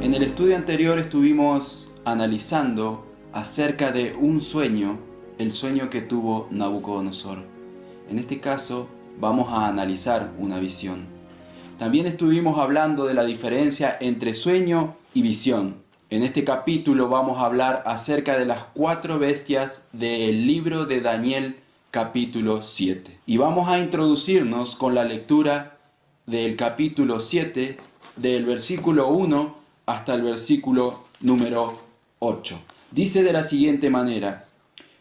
En el estudio anterior estuvimos analizando acerca de un sueño, el sueño que tuvo Nabucodonosor. En este caso vamos a analizar una visión. También estuvimos hablando de la diferencia entre sueño y visión. En este capítulo vamos a hablar acerca de las 4 bestias del libro de Daniel capítulo 7. Y vamos a introducirnos con la lectura del capítulo 7, del versículo 1 hasta el versículo número 8. Dice de la siguiente manera: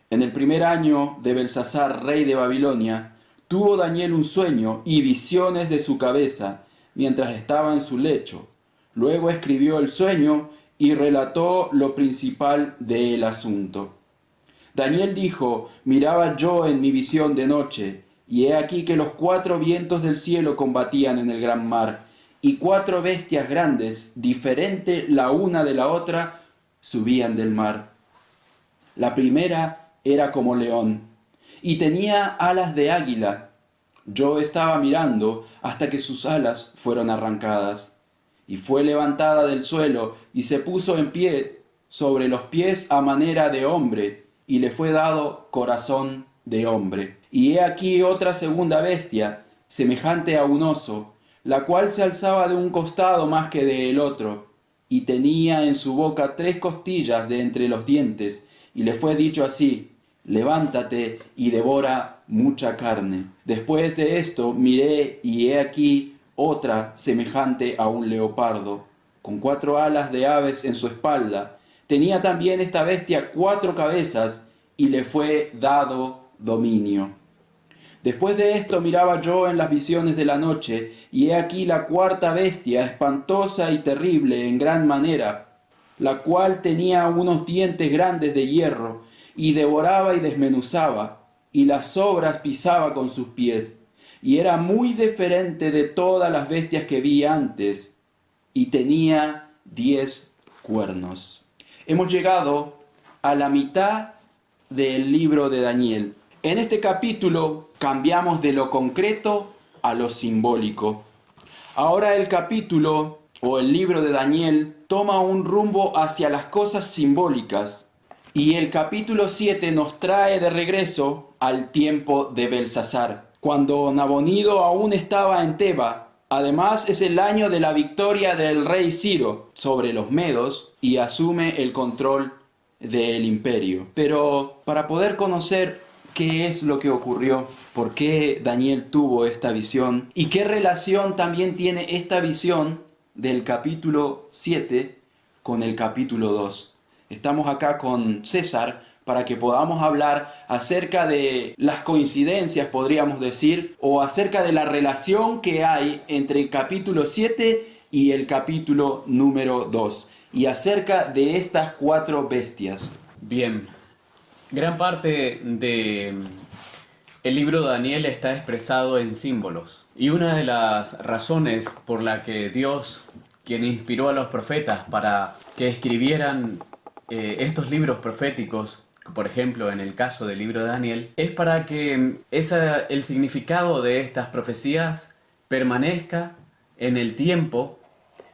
en el primer año de Belsasar, rey de Babilonia, tuvo Daniel un sueño y visiones de su cabeza mientras estaba en su lecho. Luego escribió el sueño y relató lo principal del asunto. Daniel dijo: miraba yo en mi visión de noche, y he aquí que los 4 vientos del cielo combatían en el gran mar, y 4 bestias grandes, diferente la una de la otra, subían del mar. La primera era como león, y tenía alas de águila. Yo estaba mirando hasta que sus alas fueron arrancadas, y fue levantada del suelo, y se puso en pie sobre los pies a manera de hombre, y le fue dado corazón de hombre. Y he aquí otra segunda bestia, semejante a un oso, la cual se alzaba de un costado más que del otro, y tenía en su boca 3 costillas de entre los dientes, y le fue dicho así: levántate y devora mucha carne. Después de esto miré, y he aquí otra semejante a un leopardo, con 4 alas de aves en su espalda. Tenía también esta bestia 4 cabezas, y le fue dado dominio. Después de esto miraba yo en las visiones de la noche, y he aquí la 4ª bestia, espantosa y terrible en gran manera, la cual tenía unos dientes grandes de hierro, y devoraba y desmenuzaba, y las sobras pisaba con sus pies, y era muy diferente de todas las bestias que vi antes, y tenía 10 cuernos. Hemos llegado a la mitad del libro de Daniel. En este capítulo cambiamos de lo concreto a lo simbólico. Ahora el capítulo o el libro de Daniel toma un rumbo hacia las cosas simbólicas, y el capítulo 7 nos trae de regreso al tiempo de Belsasar, cuando Nabonido aún estaba en Teba. Además es el año de la victoria del rey Ciro sobre los medos y asume el control del imperio. Pero para poder conocer qué es lo que ocurrió, por qué Daniel tuvo esta visión y qué relación también tiene esta visión del capítulo 7 con el capítulo 2. Estamos acá con César para que podamos hablar acerca de las coincidencias, podríamos decir, o acerca de la relación que hay entre el capítulo 7 y el capítulo número 2, y acerca de estas 4 bestias. Bien, gran parte de el libro de Daniel está expresado en símbolos. Y una de las razones por la que Dios, quien inspiró a los profetas para que escribieran estos libros proféticos, por ejemplo en el caso del libro de Daniel, es para que el significado de estas profecías permanezca en el tiempo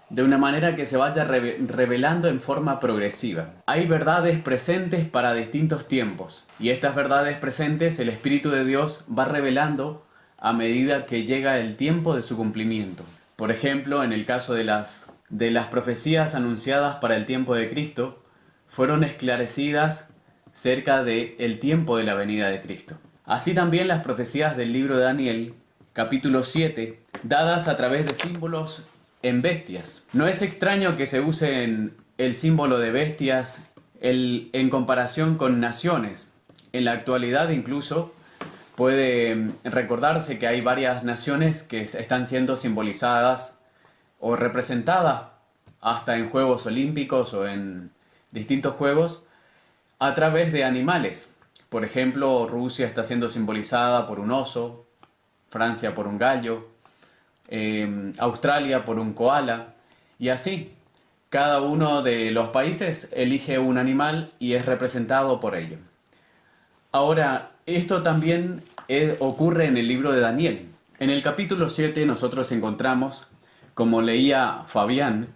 de una manera que se vaya revelando en forma progresiva. Hay verdades presentes para distintos tiempos, y estas verdades presentes el Espíritu de Dios va revelando a medida que llega el tiempo de su cumplimiento. Por ejemplo, en el caso de las profecías anunciadas para el tiempo de Cristo, fueron esclarecidas cerca del tiempo de la venida de Cristo. Así también las profecías del libro de Daniel, capítulo 7, dadas a través de símbolos en bestias. No es extraño que se use el símbolo de bestias en comparación con naciones. En la actualidad incluso puede recordarse que hay varias naciones que están siendo simbolizadas o representadas hasta en Juegos Olímpicos o en distintos juegos a través de animales. Por ejemplo, Rusia está siendo simbolizada por un oso, Francia por un gallo, Australia por un koala, y así. Cada uno de los países elige un animal y es representado por ello. Ahora, esto también ocurre en el libro de Daniel. En el capítulo 7 nosotros encontramos, como leía Fabián,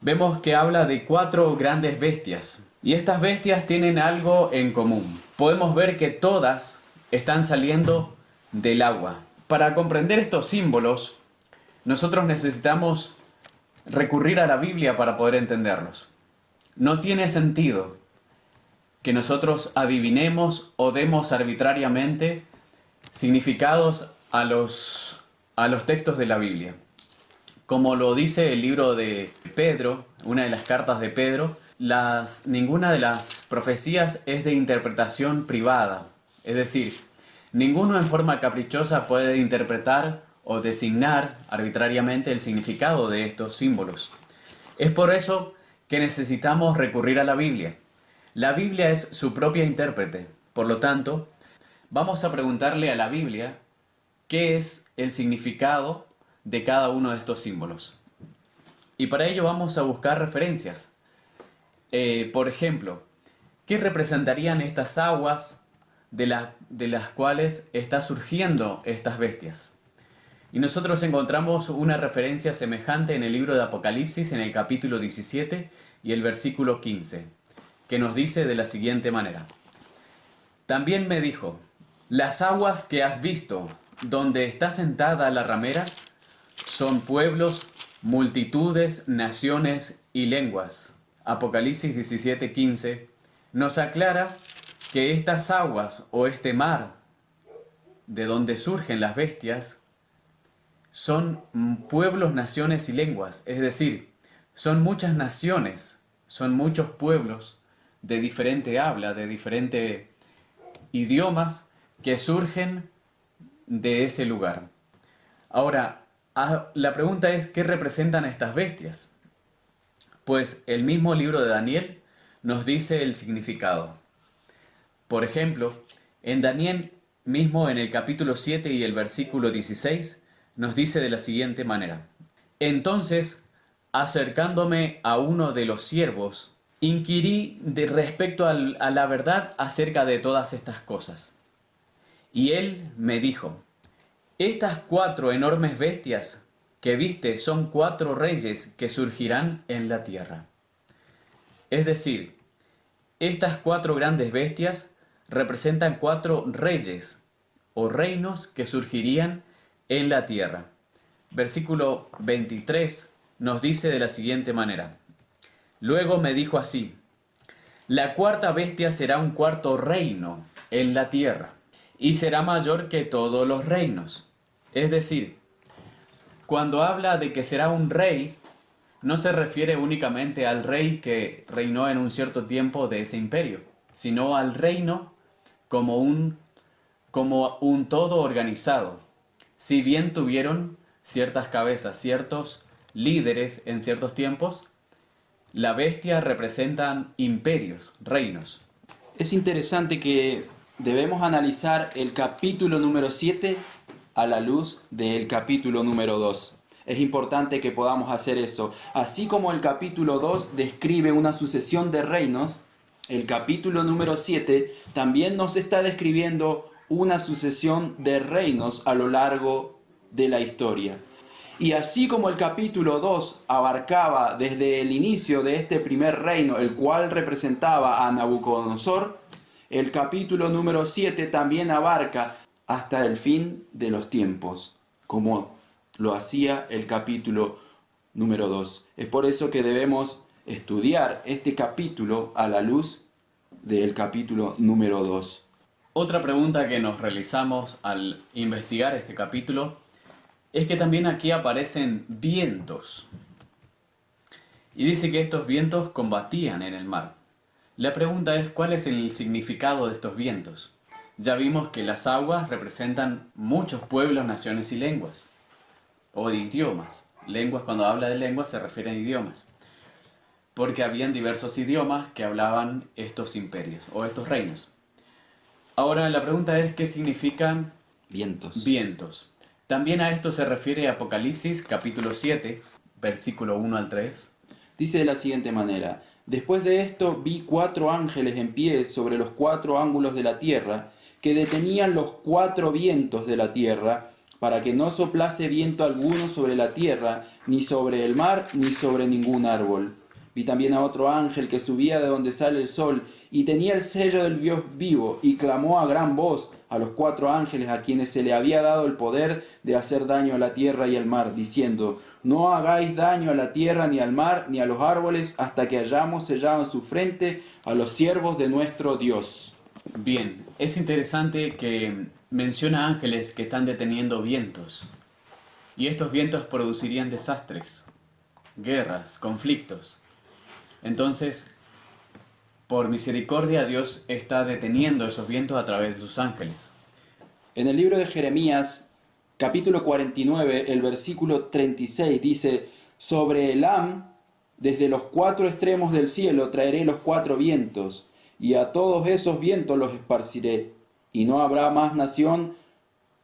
vemos que habla de 4 grandes bestias. Y estas bestias tienen algo en común. Podemos ver que todas están saliendo del agua. Para comprender estos símbolos, nosotros necesitamos recurrir a la Biblia para poder entenderlos. No tiene sentido que nosotros adivinemos o demos arbitrariamente significados a los textos de la Biblia. Como lo dice el libro de Pedro, una de las cartas de Pedro, ninguna de las profecías es de interpretación privada. Es decir, ninguno en forma caprichosa puede interpretar o designar arbitrariamente el significado de estos símbolos. Es por eso que necesitamos recurrir a la Biblia. La Biblia es su propia intérprete. Por lo tanto, vamos a preguntarle a la Biblia qué es el significado de cada uno de estos símbolos. Y para ello vamos a buscar referencias. Por ejemplo, ¿qué representarían estas aguas de las cuales está surgiendo estas bestias? Y nosotros encontramos una referencia semejante en el libro de Apocalipsis, en el capítulo 17 y el versículo 15, que nos dice de la siguiente manera: También me dijo, las aguas que has visto, donde está sentada la ramera, son pueblos, multitudes, naciones y lenguas. Apocalipsis 17:15 nos aclara que estas aguas o este mar de donde surgen las bestias son pueblos, naciones y lenguas. Es decir, son muchas naciones, son muchos pueblos de diferente habla, de diferentes idiomas que surgen de ese lugar. Ahora, la pregunta es, ¿qué representan estas bestias? Pues el mismo libro de Daniel nos dice el significado. Por ejemplo, en Daniel mismo, en el capítulo 7 y el versículo 16, nos dice de la siguiente manera: Entonces, acercándome a uno de los siervos, inquirí respecto a la verdad acerca de todas estas cosas. Y él me dijo: Estas 4 enormes bestias que viste son 4 reyes que surgirán en la tierra. Es decir, estas 4 grandes bestias representan 4 reyes o reinos que surgirían en la tierra. Versículo 23 nos dice de la siguiente manera: Luego me dijo así: La 4ª bestia será un 4º reino en la tierra, y será mayor que todos los reinos. Es decir, cuando habla de que será un rey, no se refiere únicamente al rey que reinó en un cierto tiempo de ese imperio, sino al reino como un todo organizado. Si bien tuvieron ciertas cabezas, ciertos líderes en ciertos tiempos, la bestia representan imperios, reinos. Es interesante que debemos analizar el capítulo número 7 a la luz del capítulo número 2. Es importante que podamos hacer eso. Así como el capítulo 2 describe una sucesión de reinos, el capítulo número 7 también nos está describiendo una sucesión de reinos a lo largo de la historia. Y así como el capítulo 2 abarcaba desde el inicio de este primer reino, el cual representaba a Nabucodonosor, el capítulo número 7 también abarca hasta el fin de los tiempos, como lo hacía el capítulo número 2. Es por eso que debemos estudiar este capítulo a la luz del capítulo número 2. Otra pregunta que nos realizamos al investigar este capítulo es que también aquí aparecen vientos. Y dice que estos vientos combatían en el mar. La pregunta es, ¿cuál es el significado de estos vientos? Ya vimos que las aguas representan muchos pueblos, naciones y lenguas, o de idiomas. Lenguas, cuando habla de lenguas, se refiere a idiomas, porque habían diversos idiomas que hablaban estos imperios o estos reinos. Ahora la pregunta es, ¿qué significan vientos? También a esto se refiere Apocalipsis capítulo 7, versículo 1 al 3. Dice de la siguiente manera: Después de esto vi 4 ángeles en pie sobre los 4 ángulos de la tierra, que detenían los 4 vientos de la tierra, para que no soplase viento alguno sobre la tierra, ni sobre el mar, ni sobre ningún árbol. Vi también a otro ángel que subía de donde sale el sol y tenía el sello del Dios vivo y clamó a gran voz a los 4 ángeles a quienes se le había dado el poder de hacer daño a la tierra y al mar, diciendo: no hagáis daño a la tierra ni al mar ni a los árboles hasta que hayamos sellado en su frente a los siervos de nuestro Dios. Bien, es interesante que menciona ángeles que están deteniendo vientos. Y estos vientos producirían desastres, guerras, conflictos. Entonces, por misericordia, Dios está deteniendo esos vientos a través de sus ángeles. En el libro de Jeremías, capítulo 49, el versículo 36 dice: sobre Elam, desde los 4 extremos del cielo, traeré los 4 vientos, y a todos esos vientos los esparciré, y no habrá más nación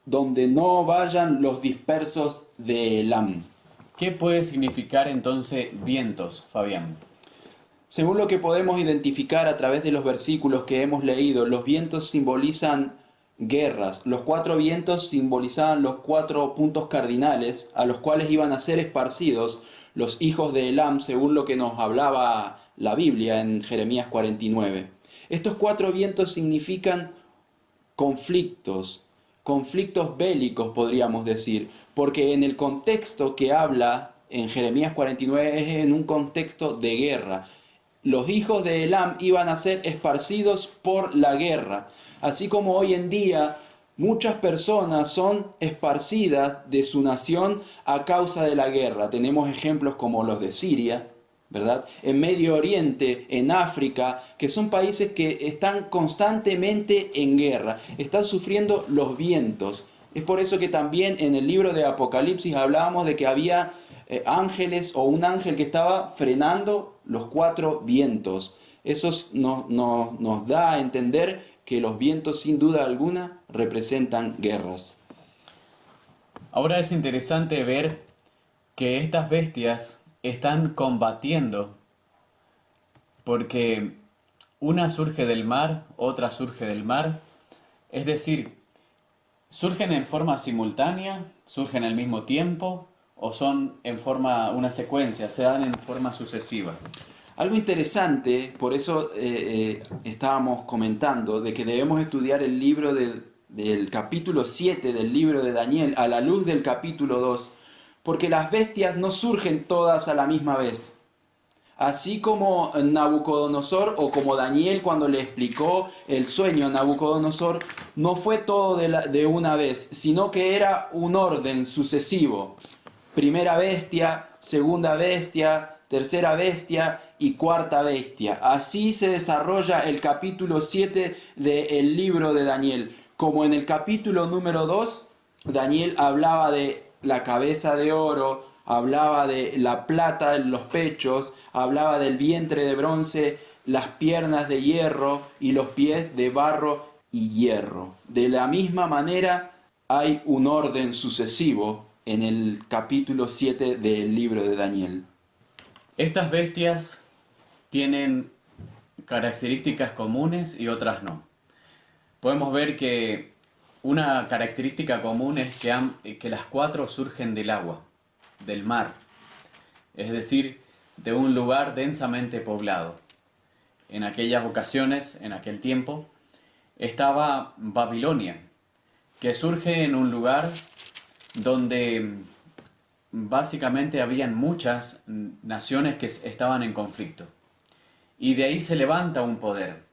donde no vayan los dispersos de Elam. ¿Qué puede significar entonces vientos, Fabián? Según lo que podemos identificar a través de los versículos que hemos leído, los vientos simbolizan guerras. Los 4 vientos simbolizaban los 4 puntos cardinales a los cuales iban a ser esparcidos los hijos de Elam, según lo que nos hablaba la Biblia en Jeremías 49. Estos 4 vientos significan conflictos bélicos, podríamos decir, porque en el contexto que habla en Jeremías 49 es en un contexto de guerra. Los hijos de Elam iban a ser esparcidos por la guerra, así como hoy en día muchas personas son esparcidas de su nación a causa de la guerra. Tenemos ejemplos como los de Siria, ¿verdad? En Medio Oriente, en África, que son países que están constantemente en guerra, están sufriendo los vientos. Es por eso que también en el libro de Apocalipsis hablábamos de que había ángeles o un ángel que estaba frenando los 4 vientos. Eso nos da a entender que los vientos sin duda alguna representan guerras. Ahora es interesante ver que estas bestias están combatiendo porque una surge del mar, otra surge del mar, es decir, surgen en forma simultánea, surgen al mismo tiempo o son en forma, una secuencia, se dan en forma sucesiva. Algo interesante, por eso estábamos comentando, de que debemos estudiar el libro del capítulo 7 del libro de Daniel a la luz del capítulo 2, porque las bestias no surgen todas a la misma vez. Así como Nabucodonosor o como Daniel cuando le explicó el sueño a Nabucodonosor, no fue todo de una vez, sino que era un orden sucesivo. Primera bestia, segunda bestia, tercera bestia y cuarta bestia. Así se desarrolla el capítulo 7 del libro de Daniel. Como en el capítulo número 2, Daniel hablaba de la cabeza de oro, hablaba de la plata en los pechos, hablaba del vientre de bronce, las piernas de hierro y los pies de barro y hierro. De la misma manera hay un orden sucesivo en el capítulo 7 del libro de Daniel. Estas bestias tienen características comunes y otras no. Podemos ver que una característica común es que las 4 surgen del agua, del mar, es decir, de un lugar densamente poblado. En aquellas ocasiones, en aquel tiempo, estaba Babilonia, que surge en un lugar donde básicamente habían muchas naciones que estaban en conflicto. Y de ahí se levanta un poder.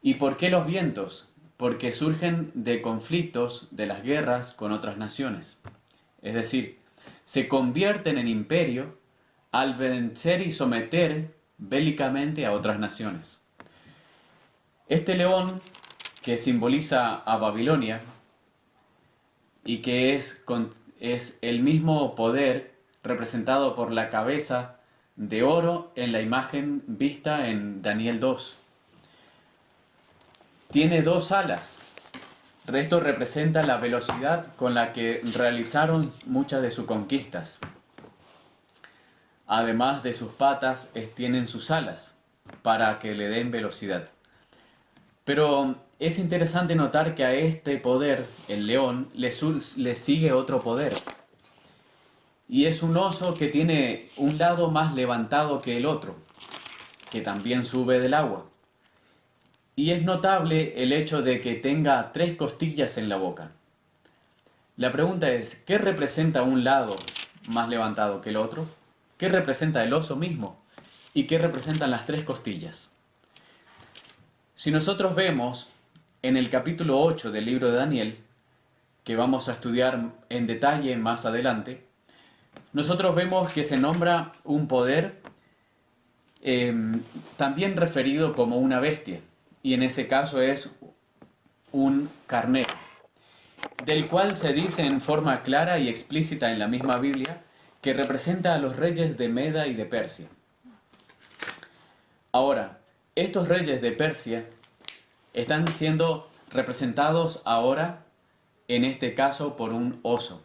¿Y por qué los vientos? Porque surgen de conflictos, de las guerras con otras naciones. Es decir, se convierten en imperio al vencer y someter bélicamente a otras naciones. Este león, que simboliza a Babilonia y que es el mismo poder representado por la cabeza de oro en la imagen vista en Daniel 2. Tiene 2 alas. Esto representa la velocidad con la que realizaron muchas de sus conquistas. Además de sus patas, tienen sus alas para que le den velocidad. Pero es interesante notar que a este poder, el león, le sigue otro poder. Y es un oso que tiene un lado más levantado que el otro. que también sube del agua. Y es notable el hecho de que tenga 3 costillas en la boca. La pregunta es, ¿qué representa un lado más levantado que el otro? ¿Qué representa el oso mismo? ¿Y qué representan las 3 costillas? Si nosotros vemos en el capítulo 8 del libro de Daniel, que vamos a estudiar en detalle más adelante, nosotros vemos que se nombra un poder también referido como una bestia, y en ese caso es un carnero, del cual se dice en forma clara y explícita en la misma Biblia que representa a los reyes de Meda y de Persia. Ahora, estos reyes de Persia están siendo representados ahora, en este caso, por un oso.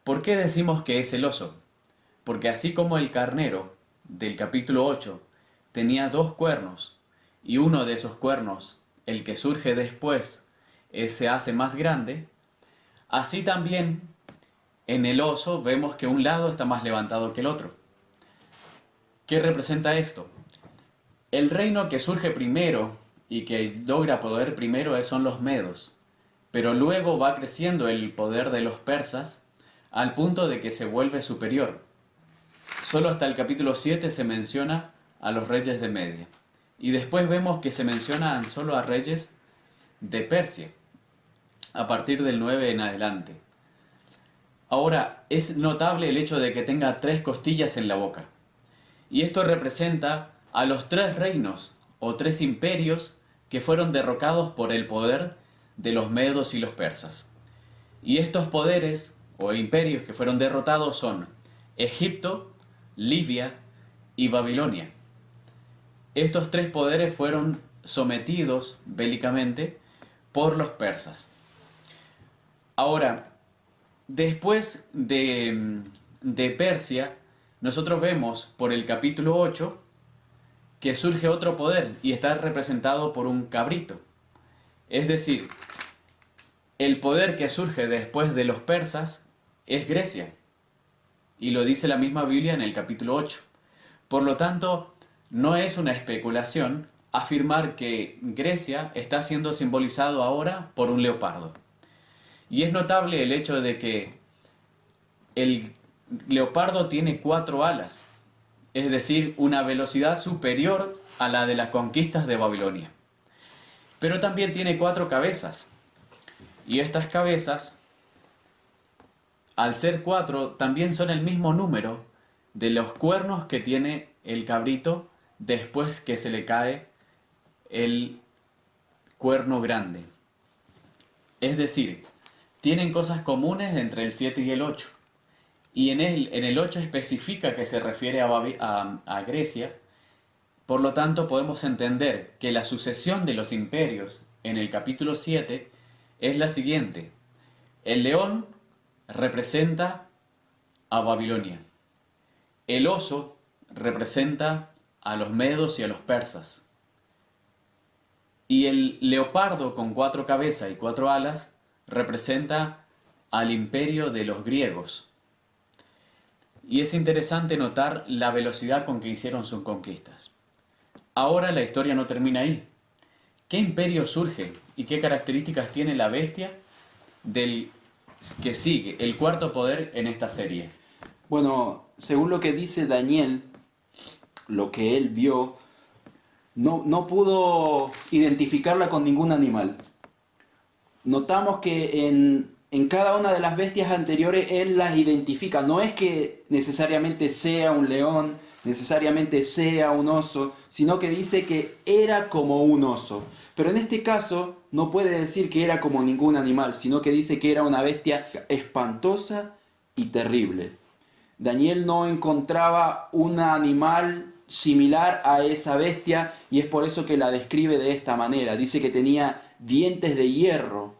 ¿Por qué decimos que es el oso? Porque así como el carnero del capítulo 8 tenía 2 cuernos, y uno de esos cuernos, el que surge después, se hace más grande, así también en el oso vemos que un lado está más levantado que el otro. ¿Qué representa esto? El reino que surge primero y que logra poder primero son los medos, pero luego va creciendo el poder de los persas al punto de que se vuelve superior. Solo hasta el capítulo 7 se menciona a los reyes de Media, y después vemos que se mencionan solo a reyes de Persia, a partir del 9 en adelante. Ahora, es notable el hecho de que tenga 3 costillas en la boca, y esto representa a los 3 reinos o 3 imperios que fueron derrocados por el poder de los medos y los persas. Y estos poderes o imperios que fueron derrotados son Egipto, Libia y Babilonia. Estos 3 poderes fueron sometidos bélicamente por los persas. Ahora, después de Persia, nosotros vemos por el capítulo 8 que surge otro poder y está representado por un cabrito. Es decir, el poder que surge después de los persas es Grecia, y lo dice la misma Biblia en el capítulo 8. Por lo tanto, no es una especulación afirmar que Grecia está siendo simbolizado ahora por un leopardo. Y es notable el hecho de que el leopardo tiene 4 alas, es decir, una velocidad superior a la de las conquistas de Babilonia. Pero también tiene 4 cabezas, y estas cabezas, al ser 4, también son el mismo número de los cuernos que tiene el cabrito después que se le cae el cuerno grande. Es decir, tienen cosas comunes entre el 7 y el 8. Y en el 8 especifica que se refiere a Grecia. Por lo tanto, podemos entender que la sucesión de los imperios en el capítulo 7 es la siguiente. El león representa a Babilonia. El oso representa a los medos y a los persas. Y el leopardo con 4 cabezas y 4 alas representa al imperio de los griegos. Y es interesante notar la velocidad con que hicieron sus conquistas. Ahora la historia no termina ahí. ¿Qué imperio surge y qué características tiene la bestia del que sigue, el cuarto poder en esta serie? Bueno, según lo que dice Daniel, lo que él vio, no pudo identificarla con ningún animal. Notamos que en cada una de las bestias anteriores él las identifica. No es que necesariamente sea un león, necesariamente sea un oso, sino que dice que era como un oso. Pero en este caso no puede decir que era como ningún animal, sino que dice que era una bestia espantosa y terrible. Daniel no encontraba un animal similar a esa bestia y es por eso que la describe de esta manera. Dice que tenía dientes de hierro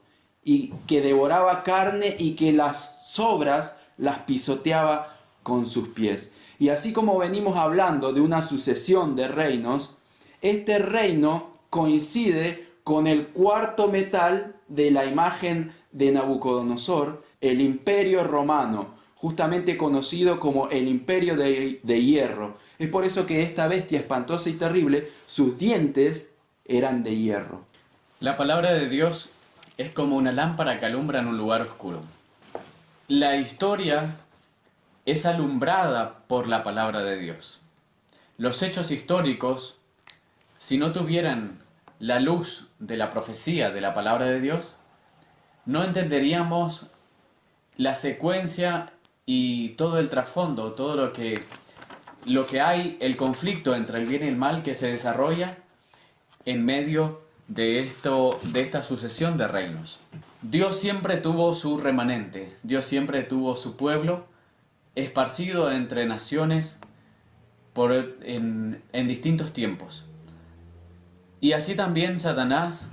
y que devoraba carne y que las sobras las pisoteaba con sus pies. Y así como venimos hablando de una sucesión de reinos, este reino coincide con el cuarto metal de la imagen de Nabucodonosor, el imperio romano, justamente conocido como el imperio de hierro. Es por eso que esta bestia espantosa y terrible, sus dientes eran de hierro. La palabra de Dios es como una lámpara que alumbra en un lugar oscuro. La historia es alumbrada por la palabra de Dios. Los hechos históricos, si no tuvieran la luz de la profecía de la palabra de Dios, no entenderíamos la secuencia y todo el trasfondo, todo lo que hay, el conflicto entre el bien y el mal que se desarrolla en medio de esta sucesión de reinos. Dios siempre tuvo su remanente, Dios siempre tuvo su pueblo esparcido entre naciones en distintos tiempos. Y así también Satanás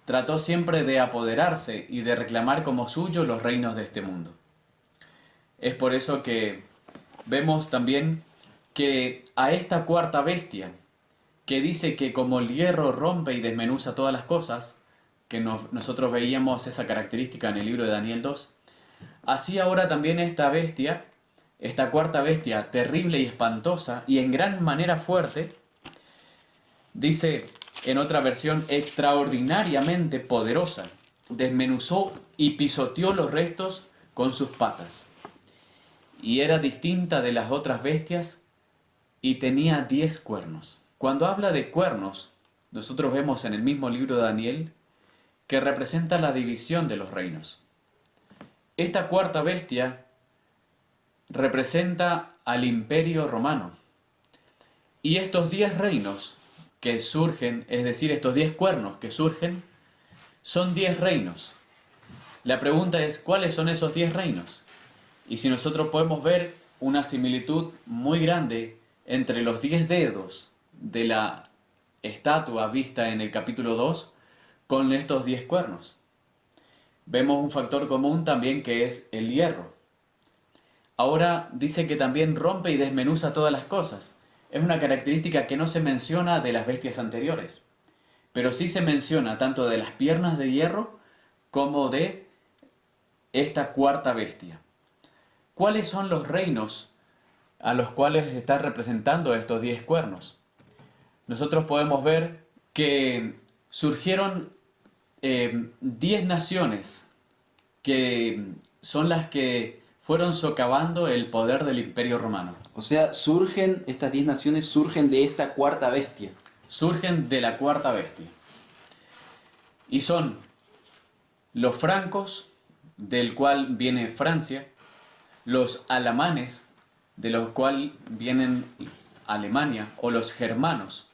trató siempre de apoderarse y de reclamar como suyo los reinos de este mundo. Es por eso que vemos también que a esta cuarta bestia, que dice que como el hierro rompe y desmenuza todas las cosas, que nosotros veíamos esa característica en el libro de Daniel 2, así ahora también esta bestia, esta cuarta bestia terrible y espantosa y en gran manera fuerte, dice en otra versión extraordinariamente poderosa, desmenuzó y pisoteó los restos con sus patas. Y era distinta de las otras bestias y tenía 10 cuernos. Cuando habla de cuernos, nosotros vemos en el mismo libro de Daniel que representa la división de los reinos. Esta cuarta bestia representa al imperio romano. Y estos 10 reinos que surgen, es decir, estos 10 cuernos que surgen, son 10 reinos. La pregunta es, ¿cuáles son esos 10 reinos? Y si nosotros podemos ver una similitud muy grande entre los 10 dedos de la estatua vista en el capítulo 2 con estos 10 cuernos. Vemos un factor común también que es el hierro. Ahora dice que también rompe y desmenuza todas las cosas. Es una característica que no se menciona de las bestias anteriores, pero sí se menciona tanto de las piernas de hierro como de esta cuarta bestia. ¿Cuáles son los reinos a los cuales está representando estos 10 cuernos? Nosotros podemos ver que surgieron 10 naciones que son las que fueron socavando el poder del Imperio Romano. O sea, estas 10 naciones surgen de esta cuarta bestia. Surgen de la cuarta bestia. Y son los francos, del cual viene Francia, los alamanes, de los cuales vienen Alemania, o los germanos,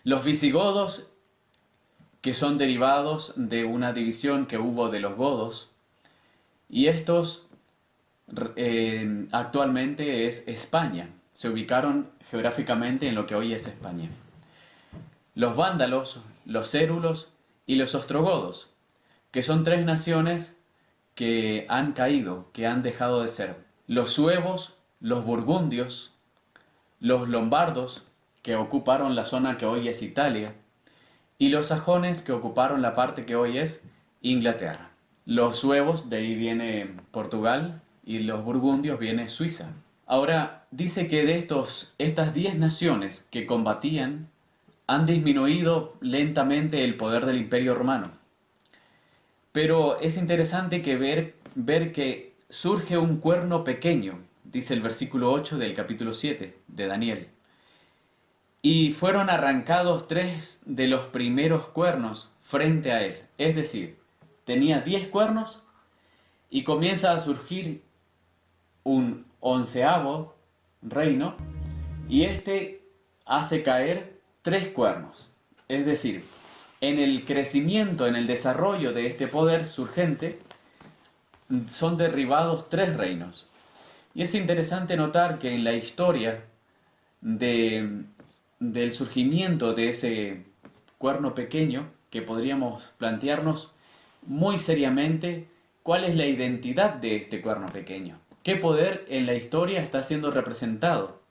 los visigodos, que son derivados de una división que hubo de los godos, y estos actualmente es España, se ubicaron geográficamente en lo que hoy es España. Los vándalos, los cérulos y los ostrogodos, que son 3 naciones que han caído, que han dejado de ser. Los suevos, los burgundios, los lombardos, que ocuparon la zona que hoy es Italia, y los sajones, que ocuparon la parte que hoy es Inglaterra. Los suevos, de ahí viene Portugal, y los burgundios viene Suiza. Ahora, dice que de estas 10 naciones que combatían, han disminuido lentamente el poder del Imperio Romano. Pero es interesante ver que surge un cuerno pequeño, dice el versículo 8 del capítulo 7 de Daniel. Y fueron arrancados 3 de los primeros cuernos frente a él. Es decir, tenía 10 cuernos y comienza a surgir un 11º reino y este hace caer 3 cuernos. Es decir, en el crecimiento, en el desarrollo de este poder surgente, son derribados 3 reinos. Y es interesante notar que en la historia del surgimiento de ese cuerno pequeño, que podríamos plantearnos muy seriamente cuál es la identidad de este cuerno pequeño. ¿Qué poder en la historia está siendo representado?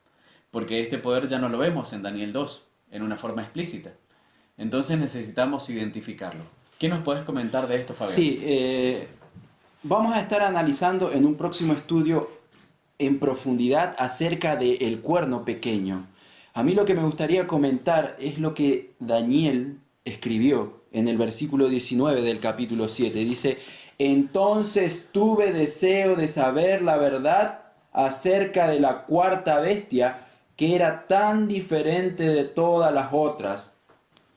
Porque este poder ya no lo vemos en Daniel 2, en una forma explícita. Entonces necesitamos identificarlo. ¿Qué nos puedes comentar de esto, Fabián? Sí, Vamos a estar analizando en un próximo estudio en profundidad acerca del cuerno pequeño. A mí lo que me gustaría comentar es lo que Daniel escribió en el versículo 19 del capítulo 7. Dice, entonces tuve deseo de saber la verdad acerca de la cuarta bestia, que era tan diferente de todas las otras.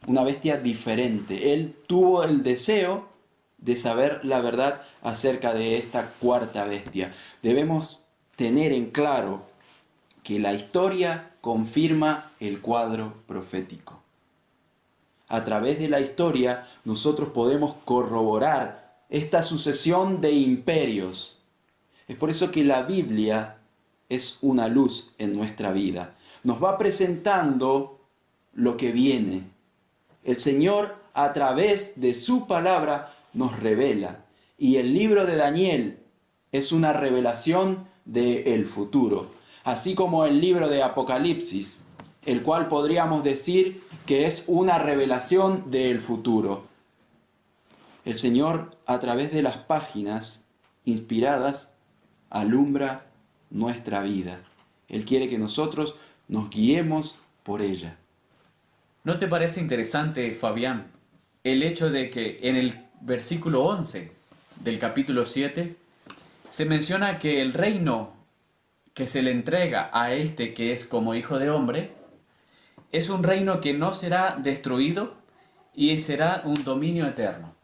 Una bestia diferente. Él tuvo el deseo de saber la verdad acerca de esta cuarta bestia. Debemos tener en claro que la historia confirma el cuadro profético. A través de la historia nosotros podemos corroborar esta sucesión de imperios. Es por eso que la Biblia es una luz en nuestra vida. Nos va presentando lo que viene. El Señor, a través de su palabra, nos revela. Y el libro de Daniel es una revelación del futuro. Así como el libro de Apocalipsis, el cual podríamos decir que es una revelación del futuro. El Señor, a través de las páginas inspiradas, alumbra nuestra vida. Él quiere que nosotros nos guiemos por ella. ¿No te parece interesante, Fabián, el hecho de que en el versículo 11 del capítulo 7 se menciona que el reino que se le entrega a este que es como hijo de hombre es un reino que no será destruido y será un dominio eterno?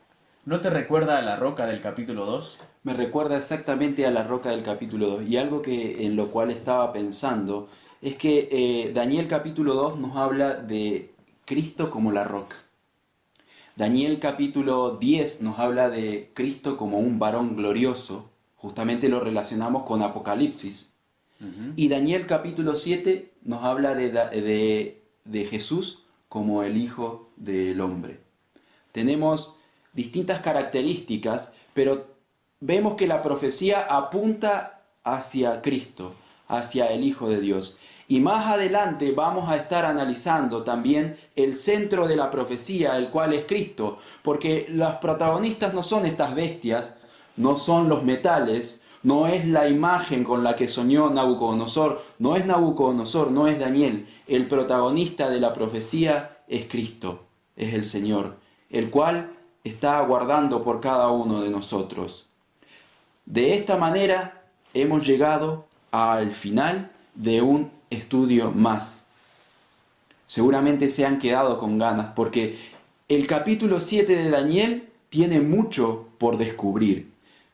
¿No te recuerda a la roca del capítulo 2? Me recuerda exactamente a la roca del capítulo 2. Y algo en lo cual estaba pensando es que Daniel capítulo 2 nos habla de Cristo como la roca. Daniel capítulo 10 nos habla de Cristo como un varón glorioso. Justamente lo relacionamos con Apocalipsis. Y Daniel capítulo 7 nos habla de Jesús como el Hijo del Hombre. Tenemos distintas características, pero vemos que la profecía apunta hacia Cristo, hacia el Hijo de Dios. Y más adelante vamos a estar analizando también el centro de la profecía, el cual es Cristo, porque los protagonistas no son estas bestias, no son los metales, no es la imagen con la que soñó Nabucodonosor, no es Daniel. El protagonista de la profecía es Cristo, es el Señor, el cual está aguardando por cada uno de nosotros. De esta manera hemos llegado al final de un estudio más. Seguramente se han quedado con ganas porque el capítulo 7 de Daniel tiene mucho por descubrir,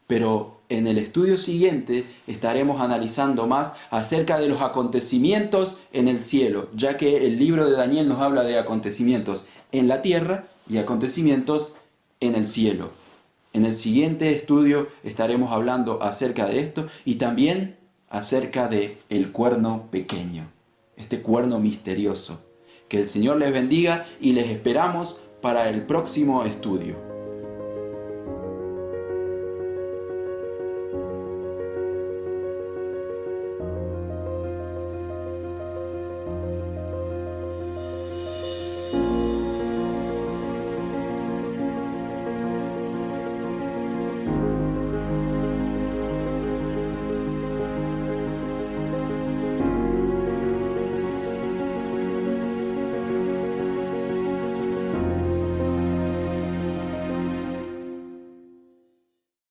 pero en el estudio siguiente estaremos analizando más acerca de los acontecimientos en el cielo, ya que el libro de Daniel nos habla de acontecimientos en la tierra y acontecimientos en el cielo. En el siguiente estudio estaremos hablando acerca de esto y también acerca de el cuerno pequeño, este cuerno misterioso. Que el Señor les bendiga y les esperamos para el próximo estudio.